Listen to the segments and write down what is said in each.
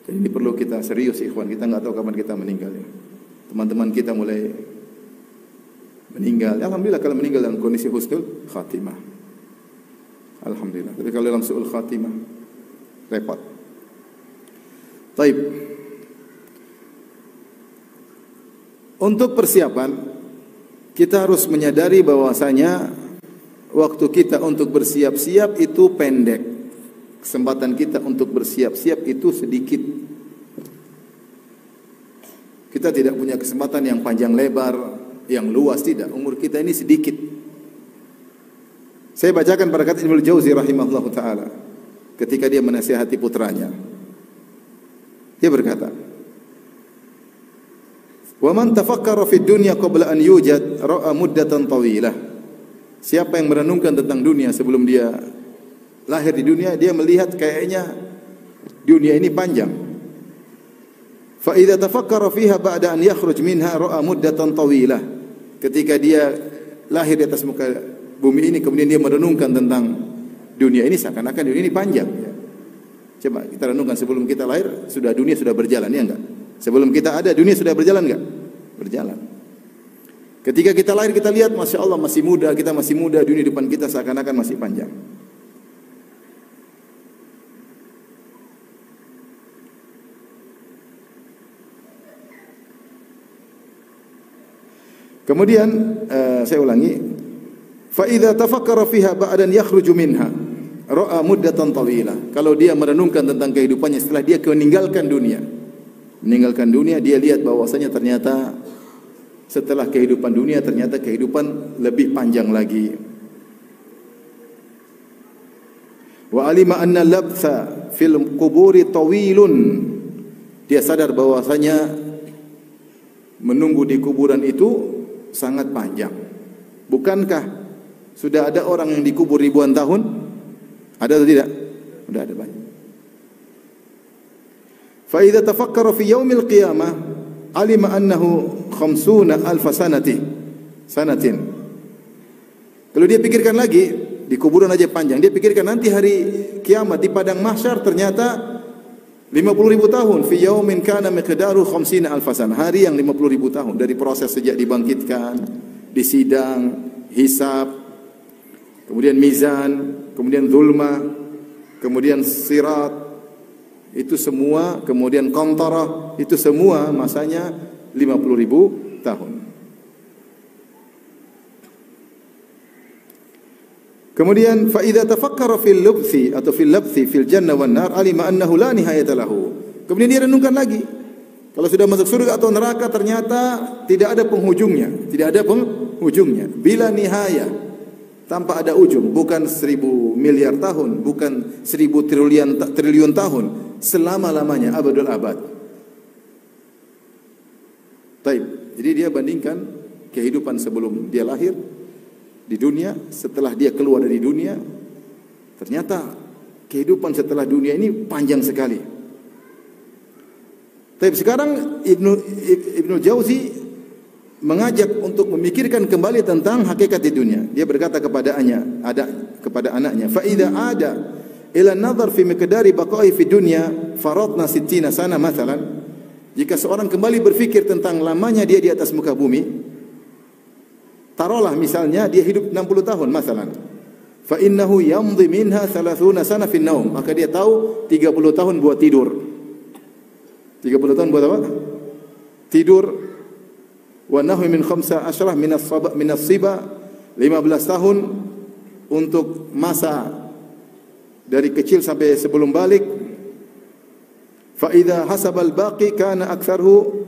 Jadi ini perlu kita serius ikhwan, kita enggak tahu kapan kita meninggal ya. Teman-teman kita mulai meninggal. Alhamdulillah kalau meninggal dalam kondisi husnul khatimah. Alhamdulillah. Tapi kalau dalam su'ul khatimah repot. Baik. Untuk persiapan kita harus menyadari bahwasanya waktu kita untuk bersiap-siap itu pendek. Kesempatan kita untuk bersiap-siap itu sedikit. Kita tidak punya kesempatan yang panjang lebar, yang luas, tidak. Umur kita ini sedikit. Saya bacakan perkataan Ibnu Jauzi rahimahullah ta'ala ketika dia menasihati putranya. Dia berkata, "Wa man tafakkara fid dunya qabla an yujad ra'a muddatan tawilah." Siapa yang merenungkan tentang dunia sebelum dia lahir di dunia, dia melihat kayaknya dunia ini panjang. Fa idza tafakkara fiha ba'da an yakhruj minha ra'a muddatan tawilah. Ketika dia lahir di atas muka bumi ini, kemudian dia merenungkan tentang dunia ini, seakan-akan dunia ini panjang. Coba kita renungkan, sebelum kita lahir dunia sudah berjalan, ya enggak? Sebelum kita ada, dunia sudah berjalan enggak? Berjalan. Ketika kita lahir kita lihat, Masya Allah masih muda, kita masih muda, dunia depan kita seakan-akan masih panjang. Kemudian saya ulangi, fa idza tafakkara fiha ba'dan yakhruju minha ra'a muddatan tawilah. Kalau dia merenungkan tentang kehidupannya setelah dia meninggalkan dunia. Meninggalkan dunia, dia lihat bahwasanya ternyata setelah kehidupan dunia ternyata kehidupan lebih panjang lagi. Wa alima anna labtha fil quburi tawilun. Dia sadar bahwasanya menunggu di kuburan itu sangat panjang. Bukankah sudah ada orang yang dikubur ribuan tahun? Ada atau tidak? Sudah ada banyak. Fa idza tafakkara fi yaumil qiyamah alima annahu 50,000 sanatin. Kalau dia pikirkan lagi, di kuburan aja panjang, dia pikirkan nanti hari kiamat di padang mahsyar ternyata 50.000 tahun. Fi yaumin kana miqdaru 50,000 sanah. Hari yang 50.000 tahun dari proses sejak dibangkitkan, disidang, hisab, kemudian mizan, kemudian zulmah, kemudian sirat, itu semua, kemudian qantarah, itu semua masanya 50.000 tahun. Kemudian fa idza tafakkara fil lubthi atau fil labthi fil jannah wan nar alima annahu la nihayata lahu. Kemudian dia renungkan lagi. Kalau sudah masuk surga atau neraka ternyata tidak ada penghujungnya, tidak ada penghujungnya. Bila nihaya, tanpa ada ujung, bukan 1.000 miliar tahun, bukan 1.000 triliun tahun, selama-lamanya, abadul abad. Taib. Jadi dia bandingkan kehidupan sebelum dia lahir di dunia, setelah dia keluar dari dunia, ternyata kehidupan setelah dunia ini panjang sekali. Tapi sekarang Ibnu Jauzi mengajak untuk memikirkan kembali tentang hakikat di dunia. Dia berkata kepada anaknya, fa idza ada ila nadhar fi miqdari baqa'i fi dunya faradna 60 sana mathalan. Jika seorang kembali berfikir tentang lamanya dia di atas muka bumi, taruhlah misalnya dia hidup 60 tahun masalan. Fa innahu yamdhi minha 30 sana fi naum. Maka dia tahu 30 tahun buat tidur. 30 tahun buat apa? Tidur. Wa nahwi min 15 min as-siba 15 tahun untuk masa dari kecil sampai sebelum balik. Fa idza hasaba al-baqi kana aktsaruhu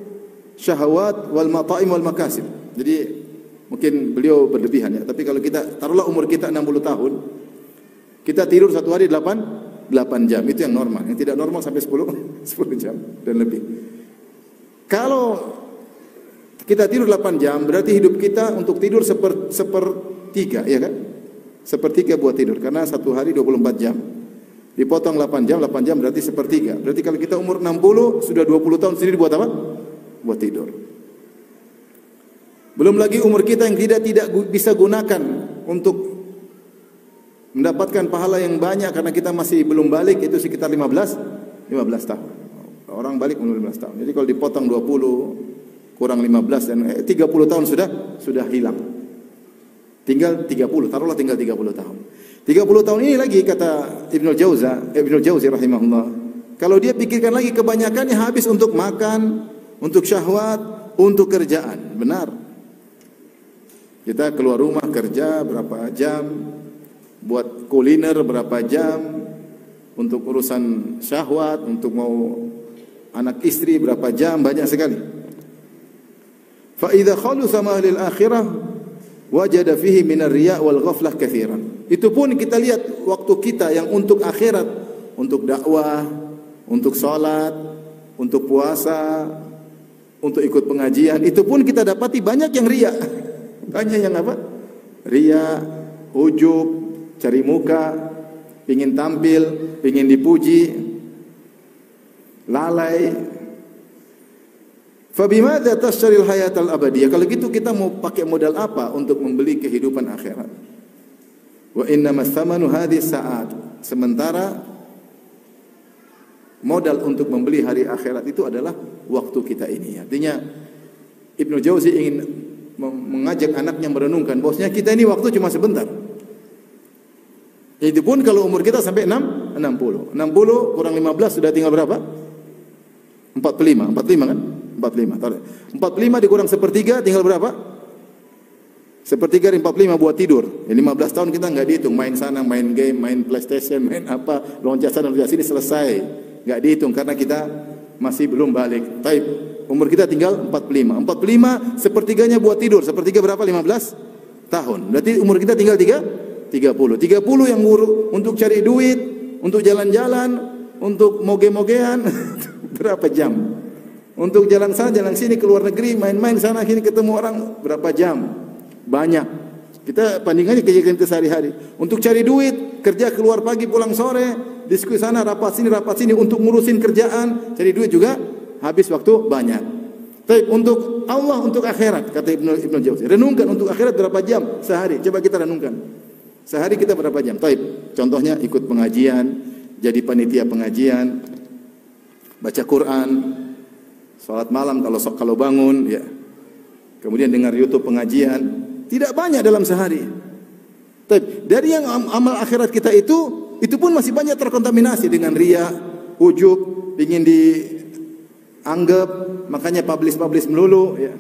syahawat wal mata'im wal makasib. Jadi mungkin beliau berlebihan ya, tapi kalau kita taruhlah umur kita 60 tahun, kita tidur satu hari 8 jam, itu yang normal. Yang tidak normal sampai 10 jam dan lebih. Kalau kita tidur 8 jam, berarti hidup kita untuk tidur sepertiga, ya kan? Sepertiga buat tidur, karena satu hari 24 jam. Dipotong 8 jam berarti sepertiga. Berarti kalau kita umur 60, sudah 20 tahun sendiri buat apa? Buat tidur. Belum lagi umur kita yang tidak bisa gunakan untuk mendapatkan pahala yang banyak karena kita masih belum balik, itu sekitar 15 tahun. Orang balik umur 15 tahun. Jadi kalau dipotong 20 kurang 15 dan 30 tahun sudah hilang. Tinggal 30, taruhlah tinggal 30 tahun. 30 tahun ini lagi kata Ibnu Jauzi rahimahullah. Kalau dia pikirkan lagi kebanyakannya habis untuk makan, untuk syahwat, untuk kerjaan. Benar. Kita keluar rumah kerja berapa jam, buat kuliner berapa jam, untuk urusan syahwat, untuk mau anak istri berapa jam, banyak sekali. Fa idza khalusa ma lil akhirah wajada fihi min ar-riya' wal ghaflah katsiran. Itu pun kita lihat waktu kita yang untuk akhirat, untuk dakwah, untuk salat, untuk puasa, untuk ikut pengajian, itu pun kita dapati banyak yang riya. Banyak yang apa? Riya, ujub, cari muka, pingin tampil, pingin dipuji, lalai. Fabimadza tashril hayatal abadiyah? Kalau gitu kita mau pakai modal apa untuk membeli kehidupan akhirat? Wa innamas thamanu hadhihi sa'at. Sementara modal untuk membeli hari akhirat itu adalah waktu kita ini. Artinya Ibnu Jauzi ingin mengajak anaknya merenungkan bahwasanya kita ini waktu cuma sebentar. Itu pun kalau umur kita sampai 60 kurang 15 sudah tinggal berapa? 45 kan? 45 dikurang sepertiga tinggal berapa? Sepertiga dari 45 buat tidur. 15 tahun kita nggak dihitung, main sana, main game, main PlayStation, main apa, loncat sana, loncat sini, selesai. Nggak dihitung karena kita masih belum balik. Taib, umur kita tinggal 45 sepertiganya buat tidur. Sepertiga berapa? 15 tahun. Berarti umur kita tinggal 30 yang untuk cari duit, untuk jalan-jalan, untuk moge-mogean berapa jam? Untuk jalan sana, jalan sini, keluar negeri, main-main sana sini, ketemu orang berapa jam? Banyak. Kita bandingannya kegiatan kita sehari-hari. Untuk cari duit, kerja keluar pagi, pulang sore, diskusi sana, rapat sini untuk ngurusin kerjaan, cari duit juga habis waktu banyak. Tapi untuk Allah, untuk akhirat, kata Ibnu Jauzi, renungkan untuk akhirat berapa jam sehari? Coba kita renungkan. Sehari kita berapa jam? Taib. Contohnya ikut pengajian, jadi panitia pengajian, baca Quran, salat malam kalau bangun, ya. Kemudian dengar YouTube pengajian. Tidak banyak dalam sehari. Tapi dari yang amal akhirat kita itu pun masih banyak terkontaminasi dengan riya, ujub, ingin dianggap, makanya publish melulu, ya.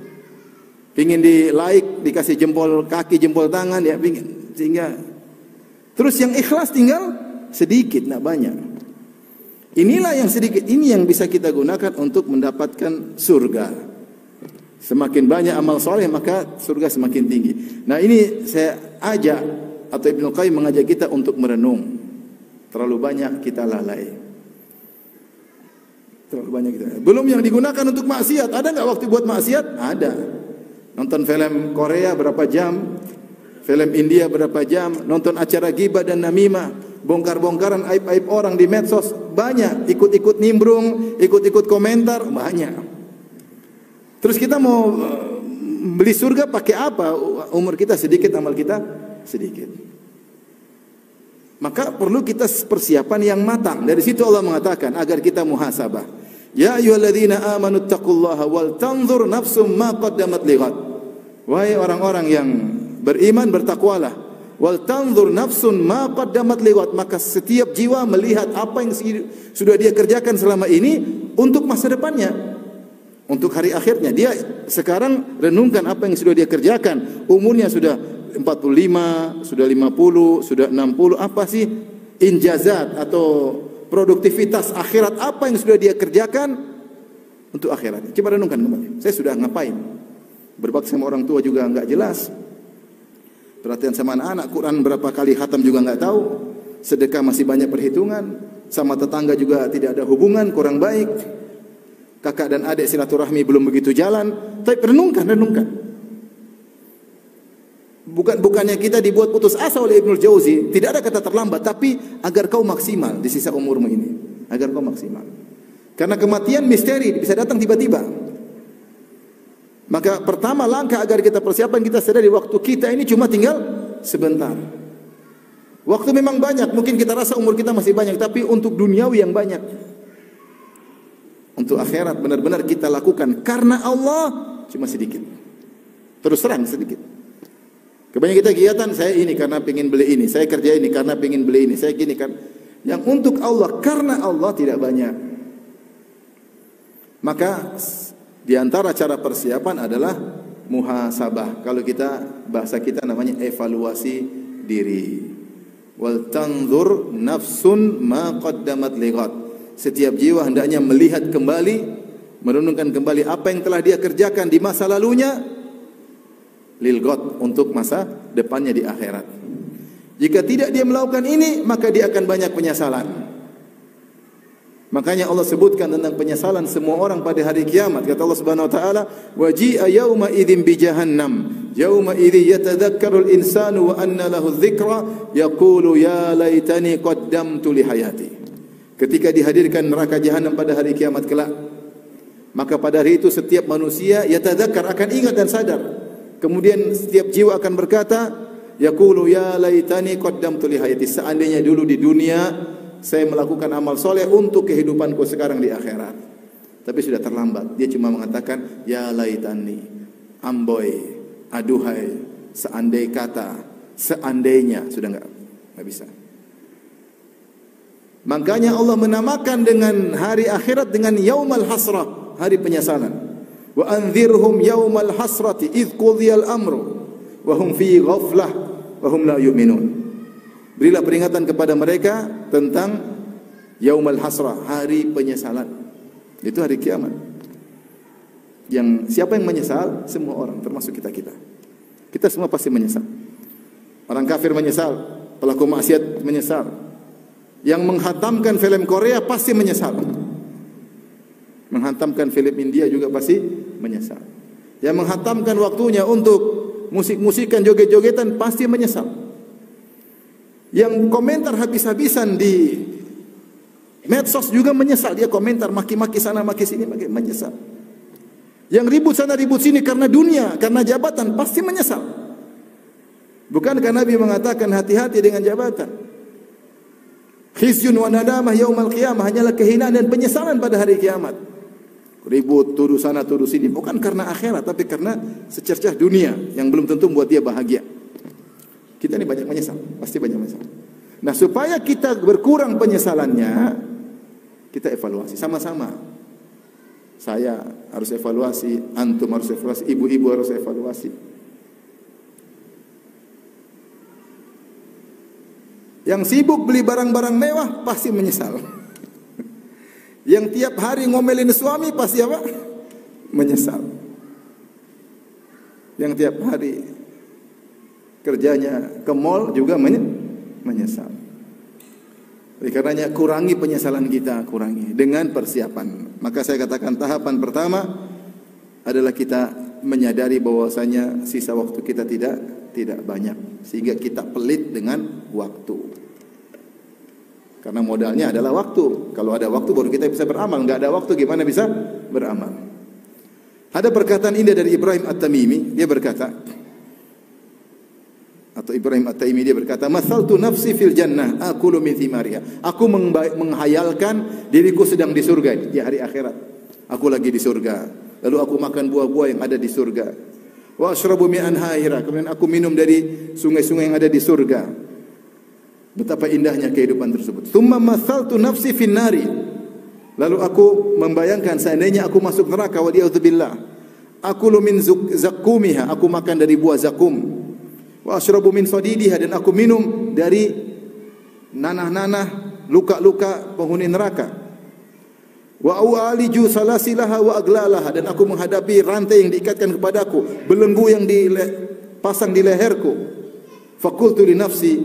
Pingin di like, dikasih jempol kaki, jempol tangan, ya, pingin, sehingga terus yang ikhlas tinggal sedikit, tidak banyak. Inilah yang sedikit, ini yang bisa kita gunakan untuk mendapatkan surga. Semakin banyak amal soleh maka surga semakin tinggi. Nah ini saya ajak atau Ibnu Qayyim mengajak kita untuk merenung. Terlalu banyak kita lalai. Terlalu banyak kita. Belum yang digunakan untuk maksiat. Ada nggak waktu buat maksiat? Ada. Nonton film Korea berapa jam? Film India berapa jam? Nonton acara ghibah dan namimah, bongkar-bongkaran aib-aib orang di medsos banyak. Ikut-ikut nimbrung, ikut-ikut komentar banyak. Terus kita mau beli surga pakai apa? Umur kita sedikit, amal kita sedikit. Maka perlu kita persiapan yang matang. Dari situ Allah mengatakan agar kita muhasabah. Ya ayyuhalladzina amanu taqullaha wal tanzur nafsum ma qaddamat lighad. Wahai orang-orang yang beriman, bertakwalah. Wal tanzur nafsun ma qaddamat lighad. Maka setiap jiwa melihat apa yang sudah dia kerjakan selama ini untuk masa depannya. Untuk hari akhirnya. Dia sekarang renungkan apa yang sudah dia kerjakan. Umurnya sudah 45, sudah 50, sudah 60. Apa sih injazat atau produktivitas akhirat apa yang sudah dia kerjakan untuk akhirat? Coba renungkan kembali. Saya sudah ngapain? Berbakti sama orang tua juga enggak jelas. Perhatian sama anak-anak, Quran berapa kali khatam juga enggak tahu. Sedekah masih banyak perhitungan. Sama tetangga juga tidak ada hubungan, kurang baik. Kakak dan adik silaturahmi belum begitu jalan. Tapi renungkan. Bukannya kita dibuat putus asa oleh Ibnu Jauzi. Tidak ada kata terlambat. Tapi agar kau maksimal di sisa umurmu ini. Agar kau maksimal. Karena kematian misteri. Bisa datang tiba-tiba. Maka pertama langkah agar kita persiapan, kita sadari waktu kita ini cuma tinggal sebentar. Waktu memang banyak. Mungkin kita rasa umur kita masih banyak. Tapi untuk duniawi yang banyak. untuk akhirat benar-benar kita lakukan karena Allah cuma sedikit. Terus terang sedikit. Kebanyakan kita kegiatan, saya ini karena pengen beli ini, saya kerja ini karena pengen beli ini, saya gini kan. Yang untuk Allah karena Allah tidak banyak. Maka di antara cara persiapan adalah muhasabah. Kalau kita bahasa kita namanya evaluasi diri. Wal tanzur nafsun ma qaddamat lighad. Setiap jiwa hendaknya melihat kembali, merenungkan kembali apa yang telah dia kerjakan di masa lalunya lil ghad, untuk masa depannya di akhirat. Jika tidak dia melakukan ini, maka dia akan banyak penyesalan. Makanya Allah sebutkan tentang penyesalan semua orang pada hari kiamat. Kata Allah Subhanahu wa taala, "Wa ji'a yauma idzin bi jahannam, yauma idzi yatadzakkaru al-insanu wa anna lahu dzikra, yaqulu ya laitani qaddamtu li hayati." Ketika dihadirkan neraka jahanam pada hari kiamat kelak, maka pada hari itu setiap manusia yatadzakkar, akan ingat dan sadar. Kemudian setiap jiwa akan berkata, yaqulu ya laitani qaddamtu li hayati, seandainya dulu di dunia saya melakukan amal soleh untuk kehidupanku sekarang di akhirat. Tapi sudah terlambat. Dia cuma mengatakan, ya laitani, amboi, aduhai, seandai kata, seandainya, sudah enggak bisa. Makanya Allah menamakan dengan hari akhirat dengan yaumal hasrah, hari penyesalan. Wa anzirhum yaumal hasrati idz qudiyal amru wa hum fi ghaflah wa hum la yu'minun. Berilah peringatan kepada mereka tentang yaumal hasrah, hari penyesalan. Itu hari kiamat. Yang siapa yang menyesal? Semua orang, termasuk kita-kita. Kita semua pasti menyesal. Orang kafir menyesal, pelaku maksiat menyesal. Yang menghatamkan film Korea pasti menyesal. Menghatamkan film India juga pasti menyesal. Yang menghatamkan waktunya untuk musik-musikan, joget-jogetan pasti menyesal. Yang komentar habis-habisan di medsos juga menyesal. Dia komentar maki-maki sana, maki sini, menyesal. Yang ribut sana, ribut sini karena dunia, karena jabatan, pasti menyesal. Bukankah Nabi mengatakan hati-hati dengan jabatan? Khizyun wa nadamah yaumal qiyamah, hanyalah kehinaan dan penyesalan pada hari kiamat. Ribut, tuduh sana, tuduh sini, bukan karena akhirat, tapi karena secercah dunia yang belum tentu membuat dia bahagia. Kita ini banyak menyesal, pasti banyak menyesal. Nah, supaya kita berkurang penyesalannya, kita evaluasi sama-sama. Saya harus evaluasi, antum harus evaluasi, ibu-ibu harus evaluasi. Yang sibuk beli barang-barang mewah pasti menyesal. Yang tiap hari ngomelin suami pasti apa? Menyesal. Yang tiap hari kerjanya ke mall juga menyesal. Oleh karenanya kurangi penyesalan kita, kurangi dengan persiapan. Maka saya katakan tahapan pertama adalah kita menyadari bahwasanya sisa waktu kita tidak banyak, sehingga kita pelit dengan waktu. Karena modalnya adalah waktu. Kalau ada waktu baru kita bisa beramal. Enggak ada waktu gimana bisa beramal? Ada perkataan indah dari Ibrahim At-Tamimi, dia berkata, atau Ibrahim At-Taimi dia berkata, "Mathaltu nafsi fil jannah, akulu min thimariha." Aku menghayalkan diriku sedang di surga di hari akhirat. Aku lagi di surga. Lalu aku makan buah-buah yang ada di surga. Wa asyrabu min anhaira, kemudian aku minum dari sungai-sungai yang ada di surga. Betapa indahnya kehidupan tersebut. Tsumma mathaltu nafsi fin nari. Lalu aku membayangkan seandainya aku masuk neraka, wa a'udzubillah. Akulu min zakumiha, aku makan dari buah zakum. Wa asyrabu min sadidiha, dan aku minum dari nanah-nanah luka-luka penghuni neraka. Wa u'aliju salasilaha wa aglalaha, dan aku menghadapi rantai yang diikatkan kepadaku, belenggu yang dipasang di leherku. Faqultu li nafsi,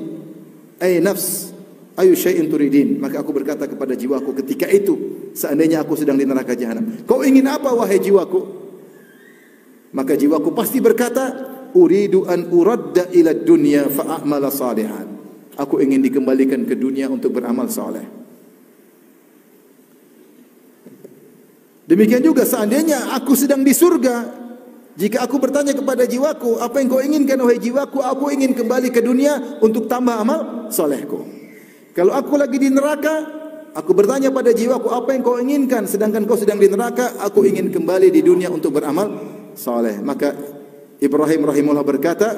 ay nafs, ayu syai'in turidin. Maka aku berkata kepada jiwaku ketika itu, seandainya aku sedang di neraka jahanam, kau ingin apa wahai jiwaku? Maka jiwaku pasti berkata, uridu an uradda ila dunya fa a'mala salihan. Aku ingin dikembalikan ke dunia untuk beramal saleh. Demikian juga seandainya aku sedang di surga, jika aku bertanya kepada jiwaku, apa yang kau inginkan wahai jiwaku? Aku ingin kembali ke dunia untuk tambah amal salehku. Kalau aku lagi di neraka, Aku bertanya pada jiwaku, apa yang kau inginkan? Sedangkan kau sedang di neraka. Aku ingin kembali di dunia untuk beramal saleh. Maka Ibrahim rahimahullah berkata,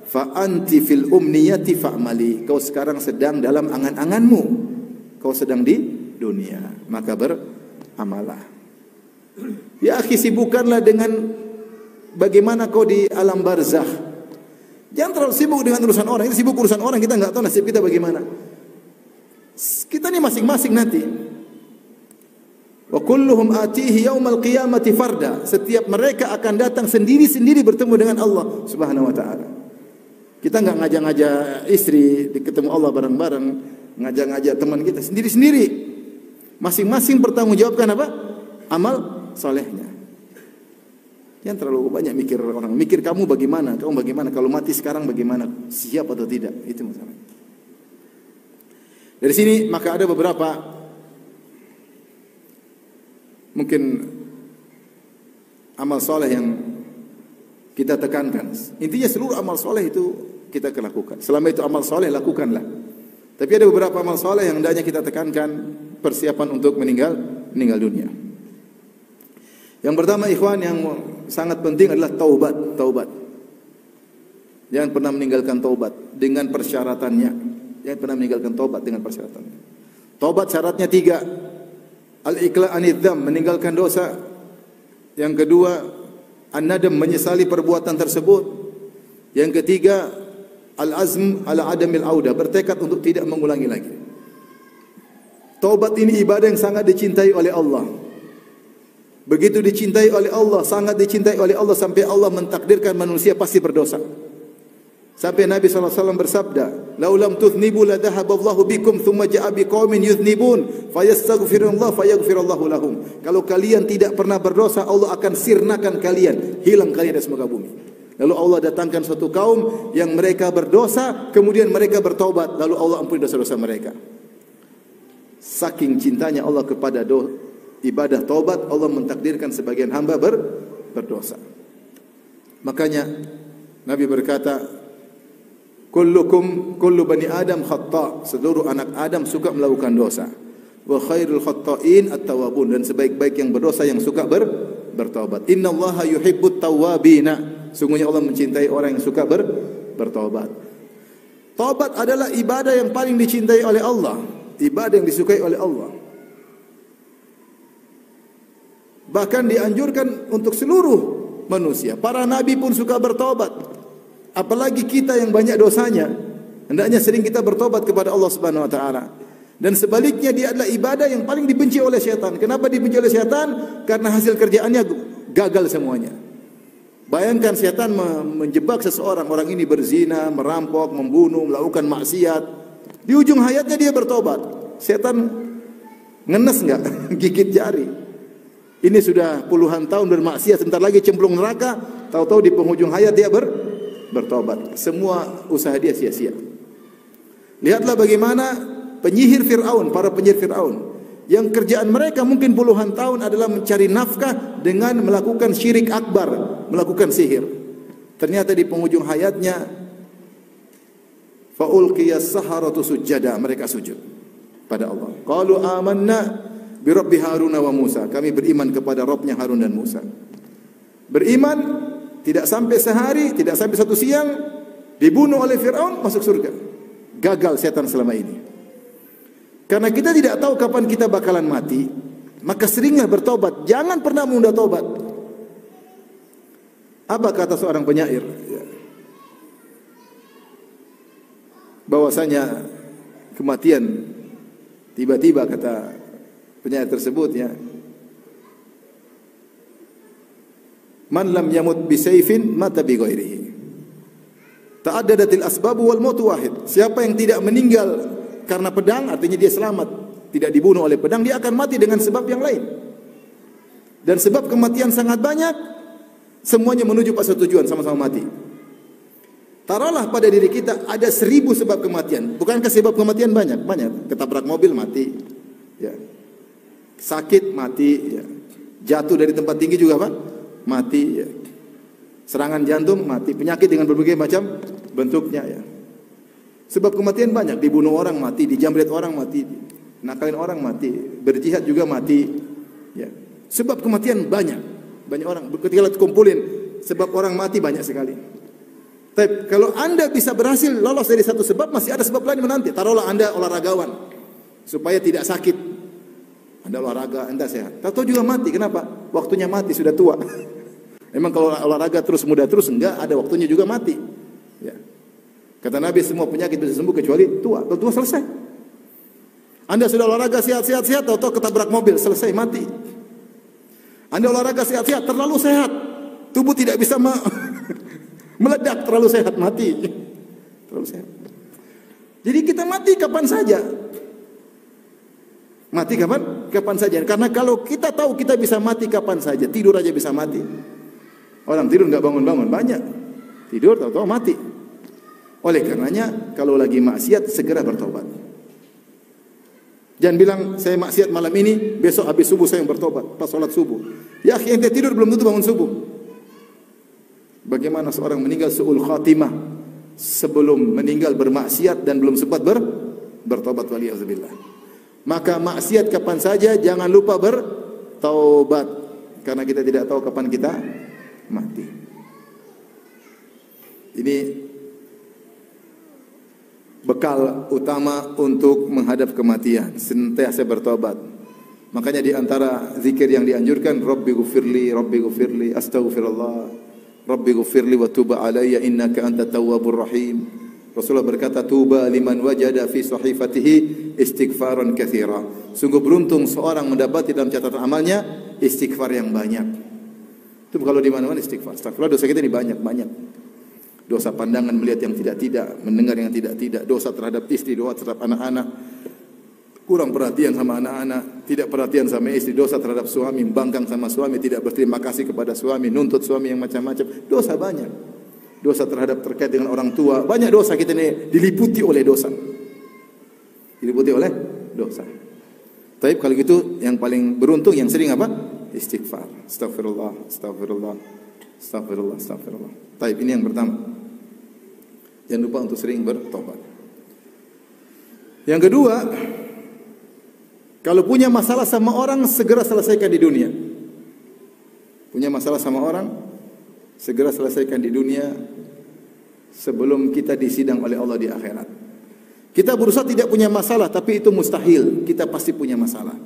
fa anti fil umniyati fa'mali. Kau sekarang sedang dalam angan-anganmu. Kau sedang di dunia, maka beramalah. Ya akhi, sibukkanlah dengan bagaimana kau di alam barzakh. Jangan terlalu sibuk dengan urusan orang. Kita sibuk urusan orang, kita enggak tahu nasib kita bagaimana. Kita ni masing-masing nanti. Wa kulluhum atihi yaumal qiyamati farda. Setiap mereka akan datang sendiri-sendiri bertemu dengan Allah Subhanahu wa taala. Kita enggak ngajak-ngajak istri ketemu Allah bareng-bareng, ngajak-ngajak teman kita sendiri-sendiri. Masing-masing bertanggungjawabkan apa? Amal salehnya. Jangan terlalu banyak mikir orang. Mikir kamu bagaimana? Kamu bagaimana? Kalau mati sekarang bagaimana? Siap atau tidak? Itu masalahnya. Dari sini maka ada beberapa mungkin amal soleh yang kita tekankan. Intinya seluruh amal soleh itu kita lakukan. Selama itu amal soleh, lakukanlah. Tapi ada beberapa amal soleh yang hendaknya kita tekankan, persiapan untuk meninggal dunia. Yang pertama, ikhwan, yang sangat penting adalah taubat. Jangan pernah meninggalkan taubat dengan persyaratannya. Jangan pernah meninggalkan taubat dengan persyaratannya. Taubat syaratnya 3. Al-iqla' anidz-dzam, meninggalkan dosa. Yang kedua, an-nadam, menyesali perbuatan tersebut. Yang ketiga, al-azm ala adamil audah, bertekad untuk tidak mengulangi lagi. Taubat ini ibadah yang sangat dicintai oleh Allah. Begitu dicintai oleh Allah, sangat dicintai oleh Allah sampai Allah mentakdirkan manusia pasti berdosa. Sampai Nabi SAW bersabda, "Laulam tudznibu la dhahaballahu bikum thumma ja'a biqaumin yudznibun fayastaghfirullah fayaghfirullahu lahum." Kalau kalian tidak pernah berdosa, Allah akan sirnakan kalian, hilang kalian dari muka bumi. Lalu Allah datangkan suatu kaum yang mereka berdosa, kemudian mereka bertaubat, lalu Allah ampuni dosa-dosa mereka. Saking cintanya Allah kepada ibadah taubat, Allah mentakdirkan sebagian hamba berdosa. Makanya Nabi berkata, kullu bani Adam khata', seluruh anak Adam suka melakukan dosa. Wa khairul khata'in at-tawwabun, dan sebaik-baik yang berdosa yang suka bertaubat. Innallaha yuhibbut tawwabina, sungguhnya Allah mencintai orang yang suka bertaubat. Taubat adalah ibadah yang paling dicintai oleh Allah, ibadah yang disukai oleh Allah. Bahkan dianjurkan untuk seluruh manusia. Para nabi pun suka bertaubat. Apalagi kita yang banyak dosanya, hendaknya sering kita bertobat kepada Allah Subhanahu wa taala. Dan sebaliknya, dia adalah ibadah yang paling dibenci oleh syaitan. Kenapa dibenci oleh syaitan? Karena hasil kerjaannya gagal semuanya. Bayangkan syaitan menjebak seseorang, orang ini berzina, merampok, membunuh, melakukan maksiat. Di ujung hayatnya dia bertobat. Syaitan ngenes enggak? Gigit jari. Ini sudah puluhan tahun bermaksiat, sebentar lagi cemplung neraka, tahu-tahu di penghujung hayat dia bertobat. Semua usaha dia sia-sia. Lihatlah bagaimana penyihir Fir'aun, para penyihir Fir'aun, yang kerjaan mereka mungkin puluhan tahun adalah mencari nafkah dengan melakukan syirik akbar, melakukan sihir. Ternyata di penghujung hayatnya, fa'ulqiyas saharatu sujada, mereka sujud pada Allah. Qalu amanna bi Rabbi Harun wa Musa, kami beriman kepada Rabbnya Harun dan Musa. Beriman, tidak sampai sehari, tidak sampai satu siang, dibunuh oleh Fir'aun, masuk surga. Gagal setan selama ini. Karena kita tidak tahu kapan kita bakalan mati, maka seringlah bertobat. Jangan pernah menunda tobat. Apa kata seorang penyair? Bahwasanya kematian tiba-tiba, kata penyair tersebut, ya. Man lam yamut bisayfin mata bi ghairihi. Ta'addadatil asbab wal maut wahid. Siapa yang tidak meninggal karena pedang, artinya dia selamat, tidak dibunuh oleh pedang, dia akan mati dengan sebab yang lain. Dan sebab kematian sangat banyak, semuanya menuju pada tujuan, sama-sama mati. Taruhlah pada diri kita ada 1000 sebab kematian. Bukankah sebab kematian banyak? Banyak. Ketabrak mobil mati, ya. Sakit mati, ya. Jatuh dari tempat tinggi juga Pak, mati, ya. Serangan jantung mati, penyakit dengan berbagai macam bentuknya, ya. Sebab kematian banyak, dibunuh orang mati, dijamret orang mati. nakalin orang mati, berjihad juga mati. Ya. Sebab kematian banyak. Banyak orang ketika kumpulin sebab orang mati banyak sekali. Tapi kalau Anda bisa berhasil lolos dari satu sebab, masih ada sebab lain menanti. Taruhlah Anda olahragawan supaya tidak sakit. Anda olahraga, Anda sehat. Tahu juga mati. Kenapa? Waktunya mati, sudah tua. Memang kalau olahraga terus muda terus, enggak, ada waktunya juga mati. Ya. Kata Nabi, semua penyakit bisa sembuh kecuali tua. Kalau tua selesai. Anda sudah olahraga sehat-sehat, tahu-tahu ketabrak mobil, selesai, mati. Anda olahraga sehat-sehat, terlalu sehat, tubuh tidak bisa meledak, terlalu sehat, mati. Terlalu sehat. Jadi kita mati kapan saja. Mati kapan? Kapan saja. Karena kalau kita tahu kita bisa mati kapan saja, tidur aja bisa mati. Orang tidur nggak bangun-bangun, banyak. Tidur tahu-tahu mati. Oleh karenanya, kalau lagi maksiat segera bertobat. Jangan bilang saya maksiat malam ini, besok habis subuh saya yang bertobat pas sholat subuh. Ya, ente tidur belum tentu bangun subuh. Bagaimana seorang meninggal su'ul khatimah sebelum meninggal bermaksiat dan belum sempat bertobat, waliyahzubillah. Maka maksiat kapan saja, jangan lupa bertaubat, karena kita tidak tahu kapan kita mati. Ini bekal utama untuk menghadap kematian, senantiasa bertobat. Makanya di antara zikir yang dianjurkan, Rabbi ghufirli, astaghfirullah, Rabbi ghufirli wa tuba alayya innaka antat tawwabur rahim. Rasulullah berkata, tuba liman wajada fi sahifatihi istighfaran katsira. Sungguh beruntung seorang mendapati dalam catatan amalnya istighfar yang banyak. Itu kalau di mana-mana istighfar. Astagfirullah, dosa kita ini banyak. Dosa pandangan melihat yang tidak-tidak, mendengar yang tidak-tidak, dosa terhadap istri, dosa terhadap anak-anak, kurang perhatian sama anak-anak, tidak perhatian sama istri, dosa terhadap suami, bangkang sama suami, tidak berterima kasih kepada suami, nuntut suami yang macam-macam, dosa banyak. Dosa terhadap terkait dengan orang tua, banyak dosa kita ini diliputi oleh dosa. Diliputi oleh dosa. Tapi kalau gitu yang paling beruntung yang sering apa? Istighfar. Astagfirullah. Baik, ini yang pertama. Jangan lupa untuk sering bertobat. Yang kedua, kalau punya masalah sama orang, segera selesaikan di dunia. Punya masalah sama orang, segera selesaikan di dunia sebelum kita disidang oleh Allah di akhirat. Kita berusaha tidak punya masalah, tapi itu mustahil. Kita pasti punya masalah.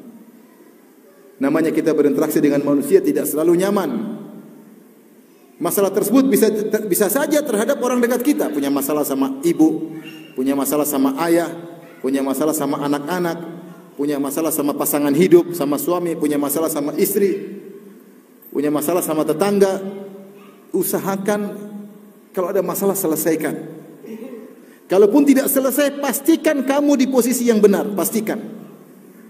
Namanya kita berinteraksi dengan manusia tidak selalu nyaman. Masalah tersebut bisa saja terhadap orang dekat kita. Punya masalah sama ibu, punya masalah sama ayah, punya masalah sama anak-anak, punya masalah sama pasangan hidup, sama suami, punya masalah sama istri, punya masalah sama tetangga. Usahakan kalau ada masalah selesaikan. Kalaupun tidak selesai, pastikan kamu di posisi yang benar, pastikan.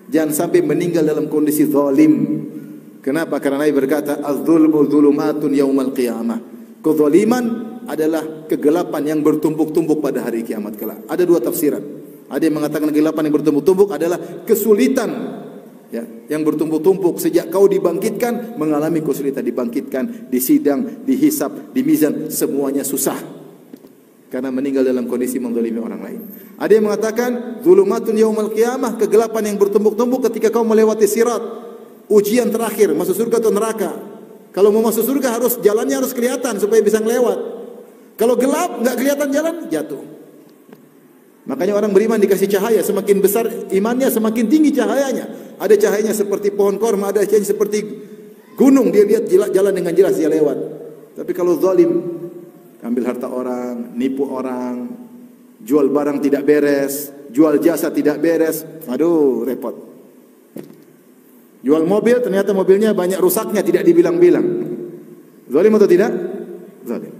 Jangan sampai meninggal dalam kondisi zalim. Kenapa? Karena Nabi berkata, az-zulmu zulumatun yaumal qiyamah. Kezaliman adalah kegelapan yang bertumpuk-tumpuk pada hari kiamat kelak. Ada dua tafsiran. Ada yang mengatakan kegelapan yang bertumpuk-tumpuk adalah kesulitan, ya, yang bertumpuk-tumpuk sejak kau dibangkitkan, mengalami kesulitan dibangkitkan, disidang, dihisab, dimizan, semuanya susah. Karena meninggal dalam kondisi menzalimi orang lain. Ada yang mengatakan zulumatun yaumal qiyamah, kegelapan yang bertumpuk-tumpuk ketika kau melewati sirat. Ujian terakhir, masuk surga atau neraka. Kalau mau masuk surga jalannya harus kelihatan supaya bisa ngelewat. Kalau gelap nggak kelihatan jalan, jatuh. Makanya orang beriman dikasih cahaya, semakin besar imannya semakin tinggi cahayanya. Ada cahayanya seperti pohon korma, ada cahayanya seperti gunung, dia lihat jalan dengan jelas, dia lewat. Tapi kalau zalim, ambil harta orang, nipu orang, jual barang tidak beres, jual jasa tidak beres, aduh repot. Jual mobil, ternyata mobilnya banyak rusaknya, tidak dibilang-bilang. Zalim atau tidak? Zalim.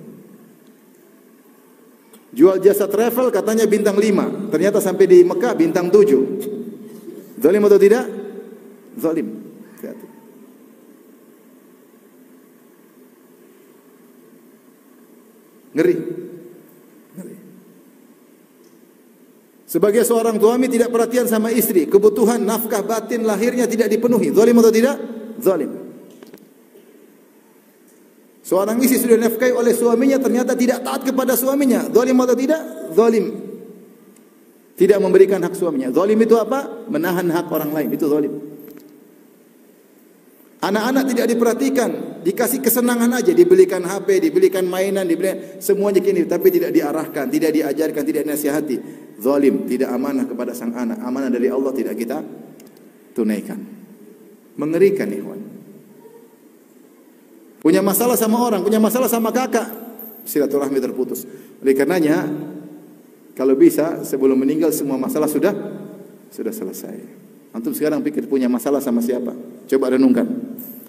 Jual jasa travel, katanya bintang 5, ternyata sampai di Mekah bintang 7. Zalim atau tidak? Zalim. Ngeri. Sebagai seorang suami tidak perhatian sama istri, kebutuhan nafkah batin lahirnya tidak dipenuhi. Zalim atau tidak? Zalim. Seorang istri sudah dinafkahi oleh suaminya, ternyata tidak taat kepada suaminya. Zalim atau tidak? Zalim. Tidak memberikan hak suaminya. Zalim itu apa? Menahan hak orang lain. Itu zalim. Anak-anak tidak diperhatikan, dikasih kesenangan aja, dibelikan HP, dibelikan mainan, dibelikan semuanya gini, tapi tidak diarahkan, tidak diajarkan, tidak dinasihati. Zalim, tidak amanah kepada sang anak. Amanah dari Allah tidak kita tunaikan. Mengerikan, ikhwan. Punya masalah sama orang, punya masalah sama kakak, silaturahmi terputus. Oleh karenanya, kalau bisa sebelum meninggal semua masalah sudah selesai. Antum sekarang pikir punya masalah sama siapa? Coba renungkan.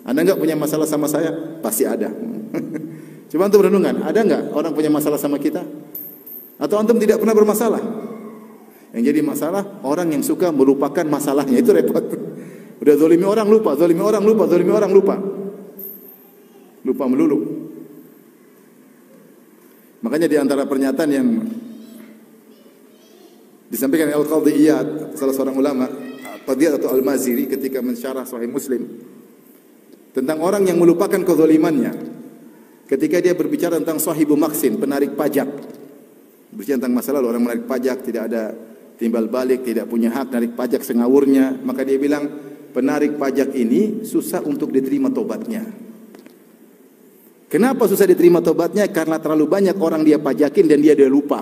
Anda enggak punya masalah sama saya? Pasti ada. Coba antum renungkan, ada enggak orang punya masalah sama kita? Atau antum tidak pernah bermasalah? Yang jadi masalah orang yang suka melupakan masalahnya, itu repot. Udah zalimi orang lupa, zalimi orang lupa, zalimi orang lupa. Lupa melulu. Makanya di antara pernyataan yang disampaikan Al-Qadhi Iyad, salah seorang ulama, Qadiyat atau Al-Maziri ketika mensyarah Sahih Muslim tentang orang yang melupakan kezalimannya. Ketika dia berbicara tentang sahibu maksin, penarik pajak. Berbicara tentang masalah orang menarik pajak, tidak ada timbal balik, tidak punya hak narik pajak sengawurnya, maka dia bilang, penarik pajak ini susah untuk diterima tobatnya. Kenapa susah diterima tobatnya? Karena terlalu banyak orang dia pajakin dan dia lupa.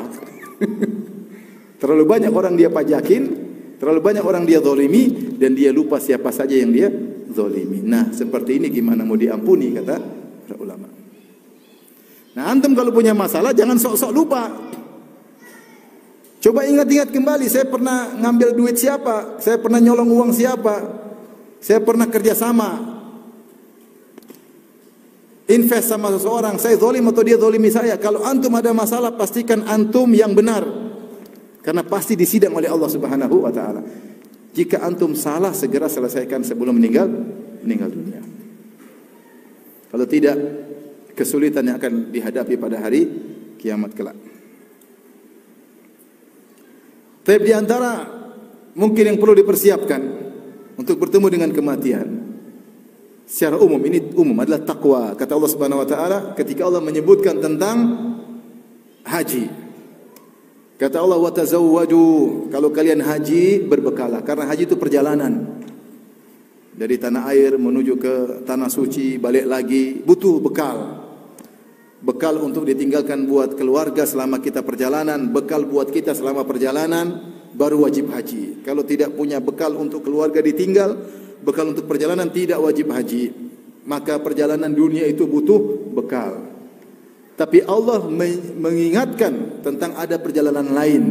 Terlalu banyak orang dia pajakin, terlalu banyak orang dia zalimi, dan dia lupa siapa saja yang dia zalimi. Nah, seperti ini gimana mau diampuni, kata para ulama. Nah, antum kalau punya masalah jangan sok-sok lupa. Coba ingat-ingat kembali, saya pernah ngambil duit siapa, saya pernah nyolong uang siapa, saya pernah kerja sama, invest sama seseorang, saya zalim atau dia zalimi saya. Kalau antum ada masalah, pastikan antum yang benar, karena pasti disidang oleh Allah Subhanahu wa taala. Jika antum salah, segera selesaikan sebelum meninggal dunia. Kalau tidak, kesulitan yang akan dihadapi pada hari kiamat kelak. Tapi di antara mungkin yang perlu dipersiapkan untuk bertemu dengan kematian secara umum, ini umum adalah takwa. Kata Allah Subhanahu wa taala ketika Allah menyebutkan tentang haji, kata Allah, wa tazawwadu, kalau kalian haji berbekalah, karena haji itu perjalanan dari tanah air menuju ke tanah suci, balik lagi, butuh bekal. Bekal untuk ditinggalkan buat keluarga selama kita perjalanan, bekal buat kita selama perjalanan, baru wajib haji. Kalau tidak punya bekal untuk keluarga ditinggal, bekal untuk perjalanan, tidak wajib haji. Maka perjalanan dunia itu butuh bekal. Tapi Allah mengingatkan tentang ada perjalanan lain,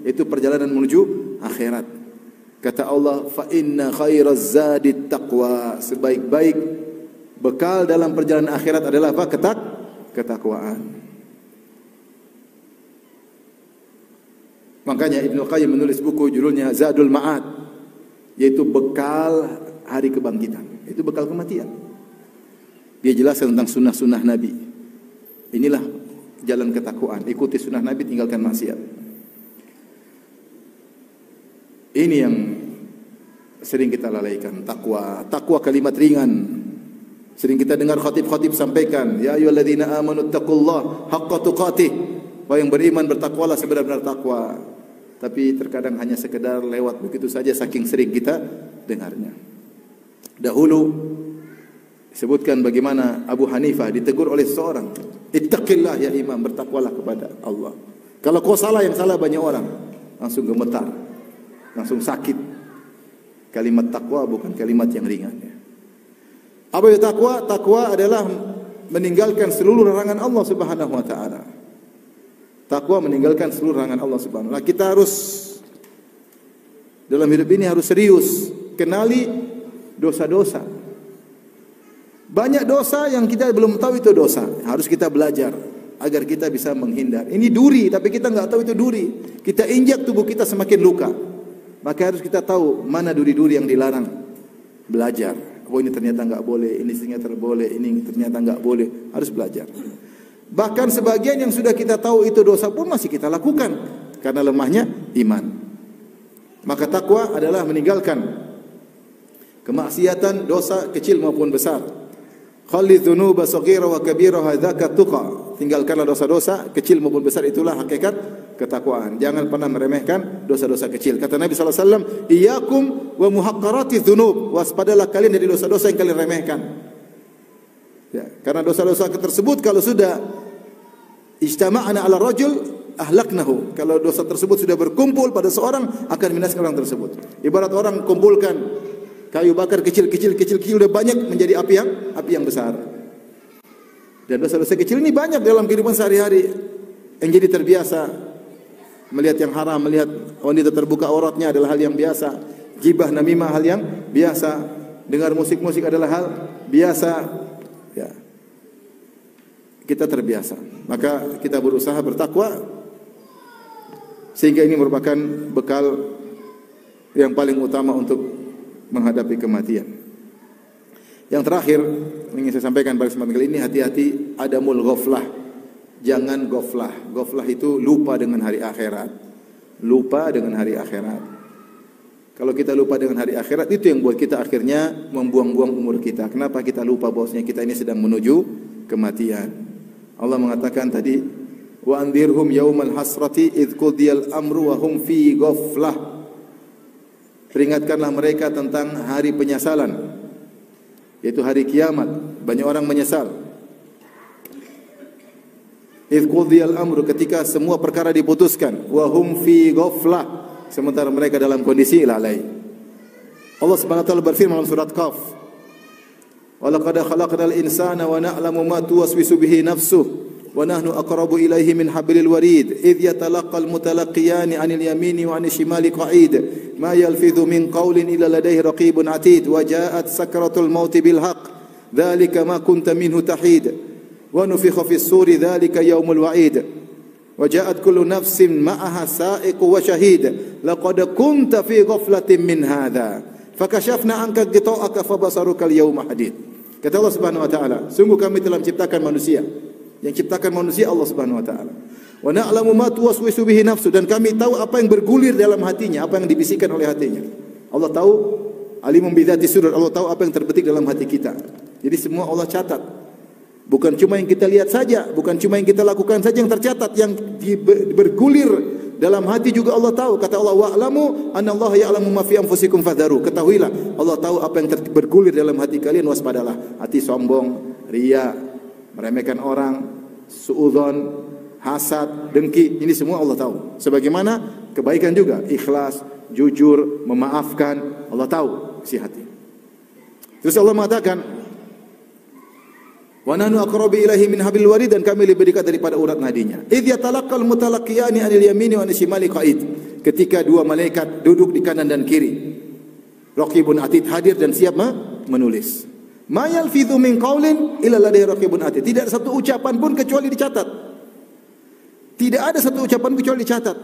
yaitu perjalanan menuju akhirat. Kata Allah, fa inna khairaz zadit taqwa, sebaik-baik bekal dalam perjalanan akhirat adalah apa? Ketakwaan. Makanya Ibnu Qayyim menulis buku judulnya Zadul Ma'ad, yaitu bekal hari kebangkitan, itu bekal kematian. Dia jelaskan tentang sunnah-sunnah Nabi. Inilah jalan ketakwaan, ikuti sunnah Nabi, tinggalkan maksiat. Ini yang sering kita lalaikan, takwa. Takwa kalimat ringan. Sering kita dengar khatib-khatib sampaikan, ya ayyuhalladzina amanu taqullaha haqqa tuqatih. Wahai yang beriman, bertakwalah sebenar-benar takwa. Tapi terkadang hanya sekedar lewat begitu saja saking sering kita dengarnya. Dahulu disebutkan bagaimana Abu Hanifah ditegur oleh seorang, ittaqillah ya imam, bertakwalah kepada Allah. Kalau kau salah, yang salah banyak orang, langsung gemetar, langsung sakit. Kalimat takwa bukan kalimat yang ringan. Apa itu takwa? Takwa adalah meninggalkan seluruh larangan Allah Subhanahu wa taala. Takwa meninggalkan seluruh larangan Allah Subhanahu wa taala. Kita harus dalam hidup ini harus serius, kenali dosa-dosa. Banyak dosa yang kita belum tahu itu dosa. Harus kita belajar agar kita bisa menghindar. Ini duri, tapi kita enggak tahu itu duri. Kita injak, tubuh kita semakin luka. Maka harus kita tahu mana duri-duri yang dilarang. Belajar. Oh, ini ternyata enggak boleh, ini ternyata boleh, ini ternyata enggak boleh. Harus belajar. Bahkan sebagian yang sudah kita tahu itu dosa pun masih kita lakukan karena lemahnya iman. Maka takwa adalah meninggalkan kemaksiatan, dosa kecil maupun besar. Khalli dzunuba saghira wa kabira, hadzaka tuqa. tinggalkanlah dosa-dosa kecil maupun besar, itulah hakikat ketakwaan. Jangan pernah meremehkan dosa-dosa kecil. Kata Nabi sallallahu alaihi wasallam, "Iyyakum wa muhaqqaratiz dzunub." Waspadalah kalian dari dosa-dosa yang kalian remehkan. Ya, karena dosa-dosa tersebut kalau sudah ijtama'na 'ala rajul ahlaknahu. Kalau dosa tersebut sudah berkumpul pada seorang, akan binasakan orang tersebut. Ibarat orang kumpulkan kayu bakar kecil-kecil udah banyak menjadi api yang besar. Dan dosa-dosa kecil ini banyak dalam kehidupan sehari-hari. Yang jadi terbiasa melihat yang haram, melihat wanita terbuka auratnya adalah hal yang biasa. Gibah, namimah hal yang biasa. Dengar musik-musik adalah hal biasa. Ya. Kita terbiasa. Maka kita berusaha bertakwa sehingga ini merupakan bekal yang paling utama untuk menghadapi kematian. Yang terakhir ingin saya sampaikan pada kesempatan kali ini, hati-hati adamul ghaflah. Jangan ghaflah. Ghaflah itu lupa dengan hari akhirat. Lupa dengan hari akhirat. Kalau kita lupa dengan hari akhirat, itu yang buat kita akhirnya membuang-buang umur kita. Kenapa kita lupa bahwasanya kita ini sedang menuju kematian? Allah mengatakan tadi, wa anzirhum yaumal hasrati idz qudiyal amru wa hum fi ghaflah. Peringatkanlah mereka tentang hari penyesalan, yaitu hari kiamat. Banyak orang menyesal. Idz qudiyal amru, ketika semua perkara diputuskan, wa hum fi ghaflah, sementara mereka dalam kondisi lalai. Allah Subhanahu wa taala berfirman dalam surat Qaf, wa laqad khalaqnal insana wa na'lamu ma tuwaswisu bihi nafsuhu wa nahnu aqrabu ilaihi min hablil warid idh yatalaqqal mutalaqiyani 'anil yamini wa 'anil shimali qa'id ma yalfidhu min qawlin illa ladayhi raqibun 'atid wa ja'at sakratul maut bil haqq dzalika ma kunta minhu tahid wa nufikha fis suri dzalika yaumul wa'id wa ja'at kullu nafsin ma'aha sa'iqu wa shahid laqad kunta fi ghaflatin min hadha fakashafna 'anka ghita'aka fabasaruka al yawma hadid. Kata Allah Subhanahu wa taala, sungguh kami telah menciptakan manusia. Yang ciptakan manusia Allah Subhanahu wa taala. Wa na'lamu ma tuwaswisu bihi nafsu, dan kami tahu apa yang bergulir dalam hatinya, apa yang dibisikkan oleh hatinya. Allah tahu, alimun bi dzati sudur, Allah tahu apa yang terbetik dalam hati kita. Jadi semua Allah catat. Bukan cuma yang kita lihat saja, bukan cuma yang kita lakukan saja yang tercatat, yang bergulir dalam hati juga Allah tahu. Kata Allah, wa'lamu anallaha ya'lamu ma fi anfusikum fadharu. Ketahuilah, Allah tahu apa yang bergulir dalam hati kalian, waspadalah. Hati sombong, riya, meremehkan orang, suudzon, hasad, dengki, ini semua Allah tahu. Sebagaimana kebaikan juga, ikhlas, jujur, memaafkan, Allah tahu isi hati. Terus Allah mengatakan, wa nahnu aqrabu ilaihi min hablil warid, dan kami lebih dekat daripada urat nadinya. Idz yatalaqqal mutalaqiyani 'anil yamini wa 'anil shimali qa'id. Ketika dua malaikat duduk di kanan dan kiri, raqibun atid, hadir dan siap menulis. Ma yalfidhu min qaulin illa ladayhi raqibun atid. Tidak ada satu ucapan pun kecuali dicatat. Tidak ada satu ucapan kecuali dicatat.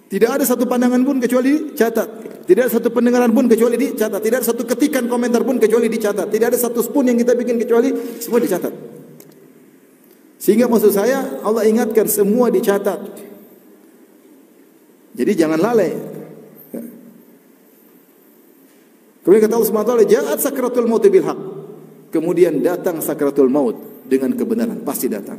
Tidak ada satu pandangan pun kecuali dicatat. Tidak ada satu pendengaran pun kecuali dicatat. Tidak ada satu ketikan komentar pun kecuali dicatat. Tidak ada satu spoon yang kita bikin kecuali semua dicatat. Sehingga maksud saya, Allah ingatkan semua dicatat. Jadi jangan lalai. Kemudian kata Allah SWT, ja'at sakratul maut bil haq. Kemudian datang sakratul maut dengan kebenaran, pasti datang.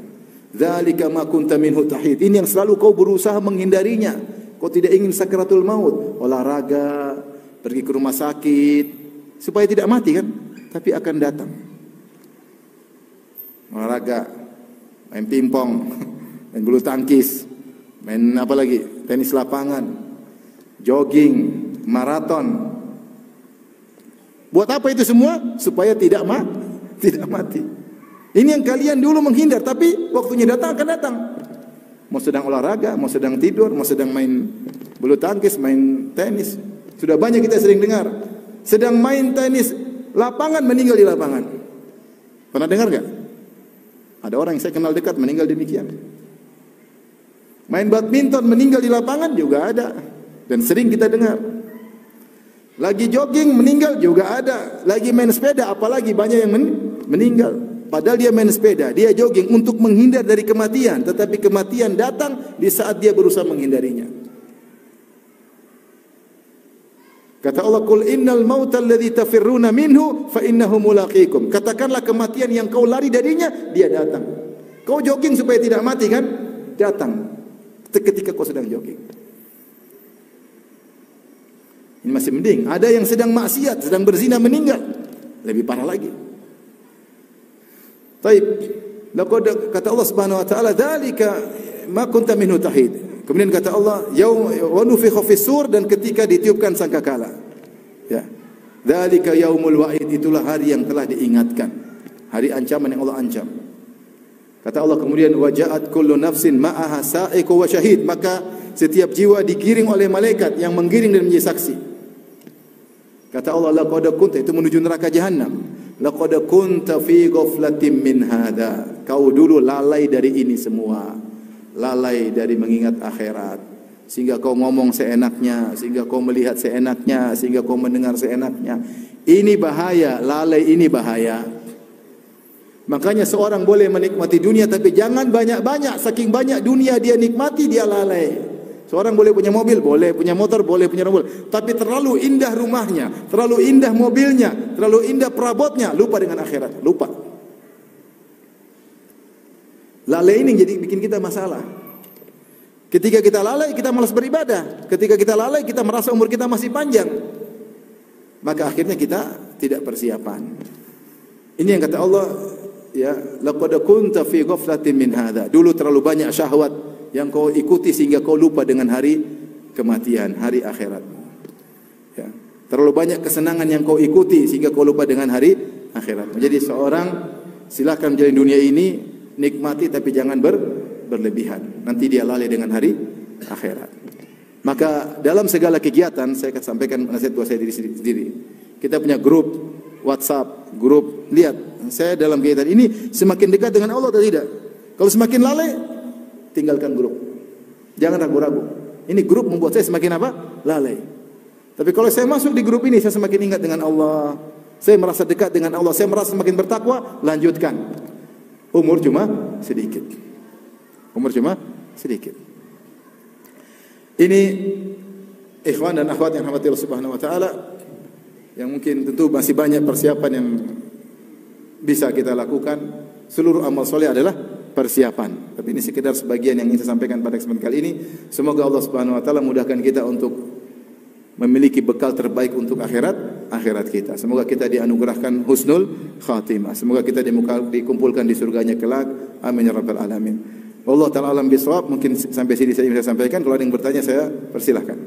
Dzalika ma kunta minhu tahid. Ini yang selalu kau berusaha menghindarinya. Kau tidak ingin sakratul maut. Olahraga, pergi ke rumah sakit, supaya tidak mati kan? Tapi akan datang. Olahraga, main pingpong, main bulu tangkis, main apa lagi? Tenis lapangan, jogging, maraton. Buat apa itu semua? Supaya tidak mati. Ini yang kalian dulu menghindar, tapi waktunya datang akan datang. Mau sedang olahraga, mau sedang tidur, mau sedang main bulu tangkis, main tenis. Sudah banyak kita sering dengar. Sedang main tenis lapangan, meninggal di lapangan. Pernah dengar gak? Ada orang yang saya kenal dekat meninggal demikian. Main badminton meninggal di lapangan juga ada. Dan sering kita dengar. Lagi jogging meninggal juga ada. Lagi main sepeda apalagi banyak yang meninggal. Padahal dia main sepeda, dia jogging untuk menghindar dari kematian, tetapi kematian datang di saat dia berusaha menghindarinya. Kata Allah, "Qul innal mauta alladzi tafirruna minhu fa innahu mulaqikum." Katakanlah kematian yang kau lari darinya, dia datang. Kau jogging supaya tidak mati kan? Datang ketika kau sedang jogging. Ini masih mending. Ada yang sedang maksiat, sedang berzina meninggal, lebih parah lagi. Taib. Laqad kata Allah Subhanahu wa taala, "Dzalika ma kunta minhu tahid." Kemudian kata Allah, "Yaum wa nufikha fis sur," dan ketika ditiupkan sangkakala. Ya. Dzalika yaumul wa'id, itulah hari yang telah diingatkan. Hari ancaman yang Allah ancam. Kata Allah kemudian, "Wa ja'at kullu nafsin ma'aha sa'iqu wa syahid." Maka setiap jiwa digiring oleh malaikat yang menggiring dan menjadi saksi. Kata Allah, "Laqad kunta," itu menuju neraka jahanam. "Laqad kunta fi ghaflatin min hadza." Kau dulu lalai dari ini semua. Lalai dari mengingat akhirat, sehingga kau ngomong seenaknya, sehingga kau melihat seenaknya, sehingga kau mendengar seenaknya. Ini bahaya, lalai ini bahaya. Makanya seorang boleh menikmati dunia, tapi jangan banyak-banyak. Saking banyak dunia dia nikmati, dia lalai. Seorang boleh punya mobil, boleh punya motor, boleh punya mobil, tapi terlalu indah rumahnya, terlalu indah mobilnya, terlalu indah perabotnya, lupa dengan akhirat, lupa. Lalai ini jadi bikin kita masalah. Ketika kita lalai, kita malas beribadah. Ketika kita lalai, kita merasa umur kita masih panjang. Maka akhirnya kita tidak persiapan. Ini yang kata Allah, ya, laqad kunta fi ghaflatin min hadza. Dulu terlalu banyak syahwat yang kau ikuti sehingga kau lupa dengan hari kematian, hari akhirat. Ya. Terlalu banyak kesenangan yang kau ikuti sehingga kau lupa dengan hari akhirat. Menjadi seorang, silakan menjalani dunia ini, nikmati tapi jangan berlebihan. Nanti dia lalai dengan hari akhirat. Maka dalam segala kegiatan, saya akan sampaikan nasihat buat saya diri sendiri. Kita punya grup WhatsApp, grup, lihat saya dalam kegiatan ini semakin dekat dengan Allah atau tidak. Kalau semakin lalai, tinggalkan grup. Jangan ragu-ragu. Ini grup membuat saya semakin apa? Lalai. Tapi kalau saya masuk di grup ini, saya semakin ingat dengan Allah. Saya merasa dekat dengan Allah. Saya merasa semakin bertakwa. Lanjutkan. Umur cuma sedikit. Umur cuma sedikit. Ini ikhwan dan akhwat yang rahmati Allah Subhanahu wa taala, yang mungkin tentu masih banyak persiapan yang bisa kita lakukan. Seluruh amal soleh adalah persiapan. Tapi ini sekedar sebagian yang ingin saya sampaikan pada kesempatan kali ini. Semoga Allah Subhanahu wa taala mudahkan kita untuk memiliki bekal terbaik untuk akhirat kita. Semoga kita dianugerahkan husnul khatimah. Semoga kita dikumpulkan di surganya kelak. Amin ya rabbal alamin. Allah taala alam bisawab. Mungkin sampai sini saya bisa sampaikan. Kalau ada yang bertanya, saya persilahkan.